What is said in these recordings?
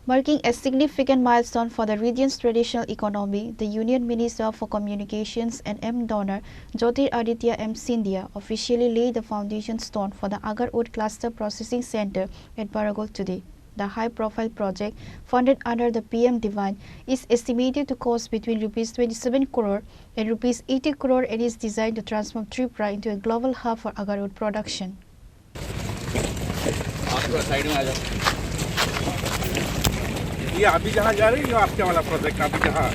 Marking a significant milestone for the region's traditional economy, the Union Minister for Communications and M. Donor, Jyotiraditya M. Scindia, officially laid the foundation stone for the Agar Wood Cluster Processing Center at Baragol today. The high-profile project, funded under the PM Divine, is estimated to cost between Rs 27 crore and Rs 80 crore and is designed to transform Tripura into a global hub for agar wood production. ये अभी जहाँ जा रही है आपके वाला project अभी जहाँ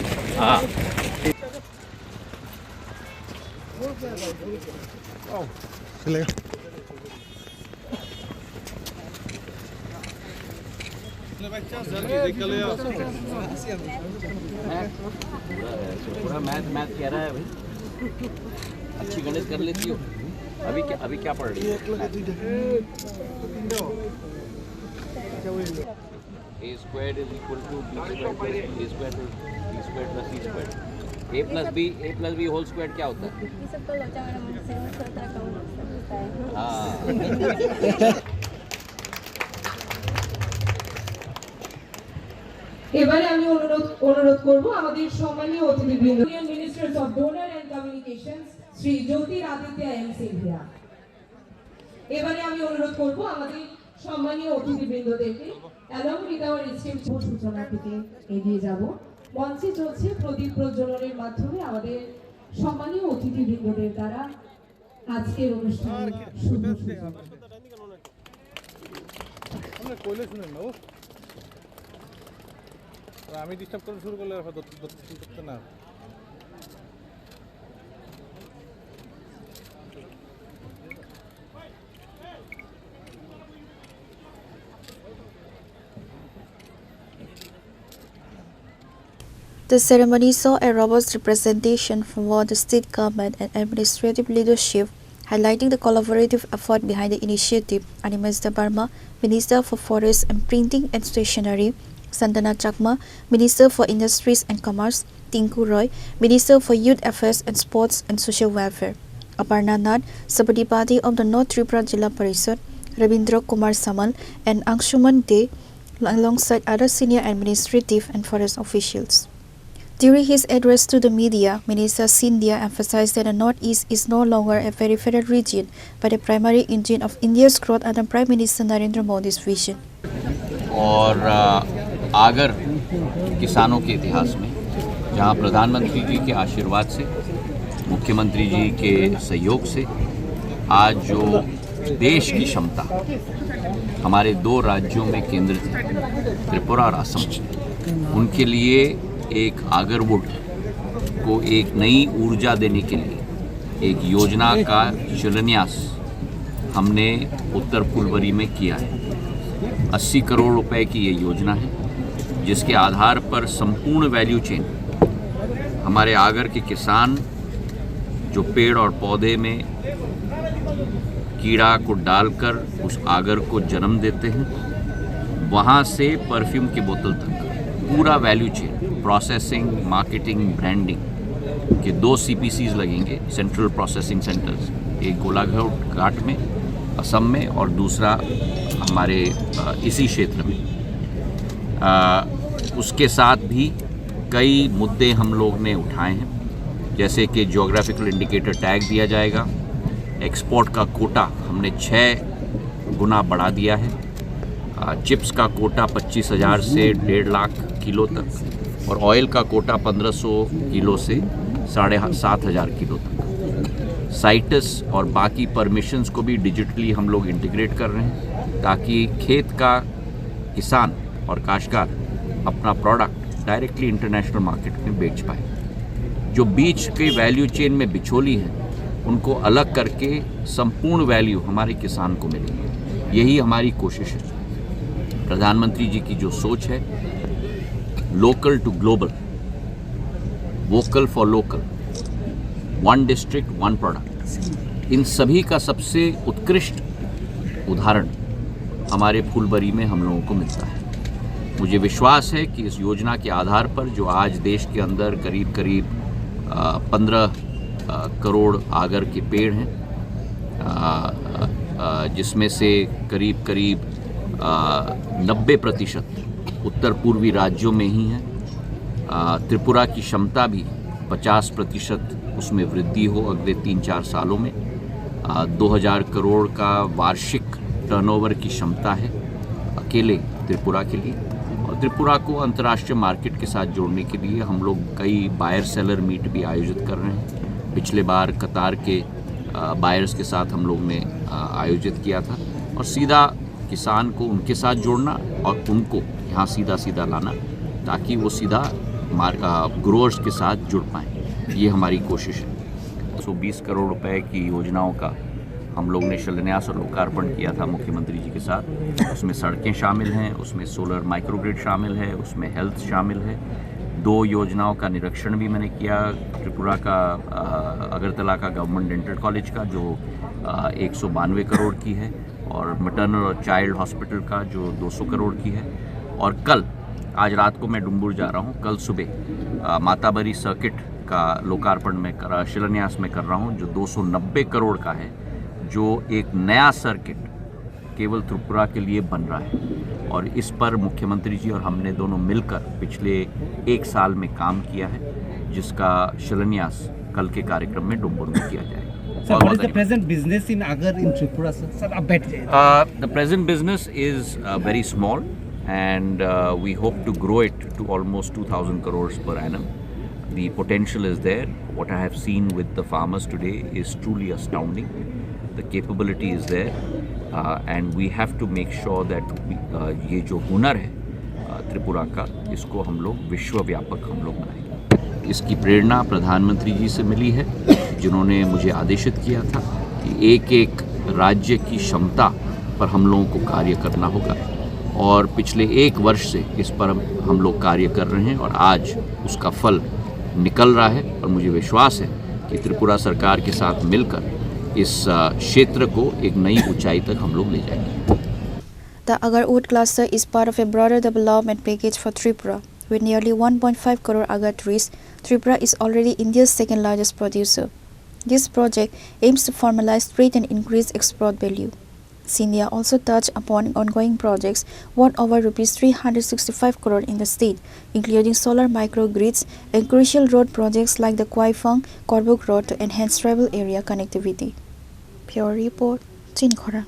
पूरा मैथ कह रहा है भाई, अच्छी गणित कर लेती हो। अभी क्या पढ़ रही है? A squared is equal to B squared plus A squared plus B squared plus C squared. A plus B whole squared क्या होता है? ये सब तो बच्चा मैंने मुझसे होता है हाँ। এবারে আমি অনুরোধ করব আমাদের সম্মানীয় অতিথিবৃন্দ union ministers of DoNER and communications Shri Jyotiraditya M Sinha. এবারে আমি অনুরোধ করব আমাদের সম্মানীয় অতিথিবৃন্দদেরকে along with our esteemed সূচনা থেকে এগিয়ে যাব। মঞ্চে চলছে প্রদীপ প্রজ্বলনের মাধ্যমে আমাদের সম্মানীয় অতিথিবৃন্দদের দ্বারা আজকের অনুষ্ঠান শুভ সূচনা। আমরা কইলে শুনেন না আমি ডিস্টার্ব করতে শুরু করলে করতে না। The ceremony saw a robust representation from both the state government and administrative leadership, highlighting the collaborative effort behind the initiative. Animester Barma, Minister for Forests and Printing and Stationery, Santana Chakma, Minister for Industries and Commerce, Tinku Roy, Minister for Youth Affairs and Sports and Social Welfare, Aparna Nath, Sabadipati of the North Tripura Jilla Parishad, Rabindra Kumar Samal, and Angshuman De, alongside other senior administrative and forest officials. During his address to the media, Minister Scindia emphasized that the Northeast is no longer a peripheral region, but a primary engine of India's growth under Prime Minister Narendra Modi's vision. और आगर किसानों के इतिहास में जहां प्रधानमंत्री जी के आशीर्वाद से, मुख्यमंत्री जी के सहयोग से आज जो देश की क्षमता हमारे दो राज्यों में केंद्रित है, त्रिपुरा और असम, उनके लिए एक आगरवुड को एक नई ऊर्जा देने के लिए एक योजना का शिलान्यास हमने उत्तर फुलबरी में किया है। 80 करोड़ रुपए की ये योजना है, जिसके आधार पर संपूर्ण वैल्यू चेन हमारे आगर के किसान जो पेड़ और पौधे में कीड़ा को डालकर उस आगर को जन्म देते हैं, वहाँ से परफ्यूम की बोतल तक पूरा value chain, processing, marketing, branding के 2 CPCs लगेंगे, सेंट्रल प्रोसेसिंग सेंटर्स, एक गोलाघाट में असम में और दूसरा हमारे इसी क्षेत्र में। उसके साथ भी कई मुद्दे हम लोग ने उठाए हैं, जैसे कि ज्योग्राफिकल इंडिकेटर टैग दिया जाएगा, एक्सपोर्ट का कोटा हमने 6 गुना बढ़ा दिया है, चिप्स का कोटा 25,000 से 1.5 लाख किलो तक और ऑयल का कोटा 1500 किलो से 7,500 किलो तक। साइटस और बाकी परमिशंस को भी डिजिटली हम लोग इंटीग्रेट कर रहे हैं, ताकि खेत का किसान और काश्तकार अपना प्रोडक्ट डायरेक्टली इंटरनेशनल मार्केट में बेच पाए। जो बीच के वैल्यू चेन में बिचौली हैं, उनको अलग करके संपूर्ण वैल्यू हमारे किसान को मिलेगी। यही हमारी कोशिश है। प्रधानमंत्री जी की जो सोच है, local to global, vocal for local, 1 district 1 product, इन सभी का सबसे उत्कृष्ट उदाहरण हमारे फुलबरी में हम लोगों को मिलता है। मुझे विश्वास है कि इस योजना के आधार पर जो आज देश के अंदर करीब 15 करोड़ आगर के पेड़ हैं, जिसमें से करीब 90% उत्तर पूर्वी राज्यों में ही हैं। त्रिपुरा की क्षमता भी 50% उसमें वृद्धि हो अगले 3-4 सालों में। 2000 करोड़ का वार्षिक टर्नओवर की क्षमता है अकेले त्रिपुरा के लिए, और त्रिपुरा को अंतर्राष्ट्रीय मार्केट के साथ जोड़ने के लिए हम लोग कई बायर सेलर मीट भी आयोजित कर रहे हैं। पिछले बार कतार के बायर्स के साथ हम लोग ने आयोजित किया था, और सीधा किसान को उनके साथ जोड़ना और उनको यहाँ सीधा लाना ताकि वो सीधा ग्रोअर्स के साथ जुड़ पाएँ, ये हमारी कोशिश है। 120 करोड़ रुपए की योजनाओं का हम लोग ने शिलान्यास और लोकार्पण किया था मुख्यमंत्री जी के साथ। उसमें सड़कें शामिल हैं, उसमें सोलर माइक्रोग्रिड शामिल है, उसमें हेल्थ शामिल है। 2 योजनाओं का निरीक्षण भी मैंने किया, त्रिपुरा का अगरतला का गवर्नमेंट डेंटल कॉलेज का जो 192 करोड़ की है, और मैटरनल और चाइल्ड हॉस्पिटल का जो 200 करोड़ की है। और कल, आज रात को मैं डुम्बुर जा रहा हूँ, कल सुबह माताबरी सर्किट का लोकार्पण में शिलान्यास में कर रहा हूँ, जो 290 करोड़ का है, जो एक नया सर्किट केवल त्रिपुरा के लिए बन रहा है। और इस पर मुख्यमंत्री जी और हमने दोनों मिलकर पिछले 1 साल में काम किया है, जिसका शिलान्यास कल के कार्यक्रम में डुम्बुर में किया जाएगा। Sir, what is the present business in Agar in Tripura, sir? Sir, आप बैठ जाइए। The present business is very small, and we hope to grow it to almost 2,000 crores per annum. The potential is there. What I have seen with the farmers today is truly astounding. The capability is there, and we have to make sure that ये जो हुनर है त्रिपुरा का, इसको हम लोग विश्वव्यापक हम लोग बनाएंगे। इसकी प्रेरणा प्रधानमंत्री जी से मिली है, जिन्होंने मुझे आदेशित किया था कि एक राज्य की क्षमता पर हम लोगों को कार्य करना होगा, और पिछले 1 वर्ष से इस पर हम लोग कार्य कर रहे हैं, और आज उसका फल निकल रहा है। और मुझे विश्वास है कि त्रिपुरा सरकार के साथ मिलकर इस क्षेत्र को एक नई ऊंचाई तक हम लोग ले जाएंगे। The Agar wood cluster is part of a broader development package for Tripura. With nearly 1.5 crore agar trees, Tripura is already India's second largest producer. This project aims to formalize trade and increase export value. Scindia also touched upon ongoing projects worth over Rs 365 crore in the state, including solar microgrids and crucial road projects like the Kwaifang Korbuk Road to enhance tribal area connectivity. Pure Report, Chinkhora.